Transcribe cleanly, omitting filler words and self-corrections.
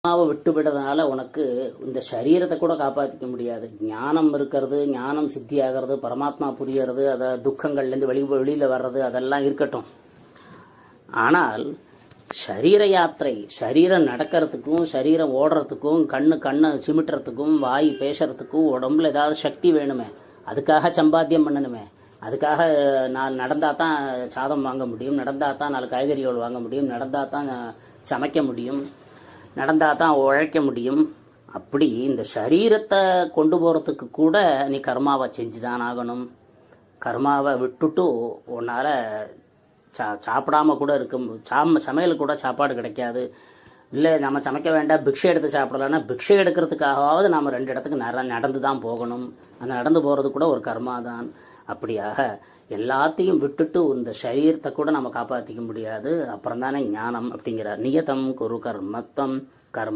கர்மாவை விட்டுவிடுறதுனால உனக்கு இந்த சரீரத்தை கூட காப்பாற்றிக்க முடியாது. ஞானம் இருக்கிறது, ஞானம் சித்தி ஆகிறது, பரமாத்மா புரியறது, அதை துக்கங்கள்லேருந்து வெளியில் வர்றது அதெல்லாம் இருக்கட்டும். ஆனால் சரீர யாத்திரை, சரீரம் நடக்கிறதுக்கும் சரீரம் ஓடுறதுக்கும் கண்ணை சிமிட்டுறதுக்கும் வாய் பேசுறதுக்கும் உடம்புல ஏதாவது சக்தி வேணுமே, அதுக்காக சம்பாத்தியம் பண்ணணுமே, அதுக்காக நான் நடந்தால் தான் சாதம் வாங்க முடியும், நடந்தால் தான் 4 காய்கறிகள் வாங்க முடியும், நடந்தால் தான் சமைக்க முடியும், நடந்தால் தான் உழைக்க முடியும். அப்படி இந்த சரீரத்தை கொண்டு போகிறதுக்கு கூட நீ கர்மாவை செஞ்சு தான் ஆகணும். கர்மாவை விட்டுட்டு உன்னால் சாப்பிடாம கூட இருக்கும், சமையல் கூட சாப்பாடு கிடைக்காது. இல்லை நம்ம சமைக்க வேண்டாம், பிக்ஷை எடுத்து சாப்பிடலான்னா பிக்ஷை எடுக்கிறதுக்காகவாவது நாம் 2 இடத்துக்கு நடந்து தான் போகணும். அந்த நடந்து போகிறது கூட ஒரு கர்மா தான். அப்படியாக எல்லாத்தையும் விட்டுட்டு இந்த சரீரத்தை கூட நம்ம காப்பாற்றிக்க முடியாது. அப்புறம் தானே ஞானம் அப்படிங்கிறார். நியதம் குரு கர்மத்தம் கர்ம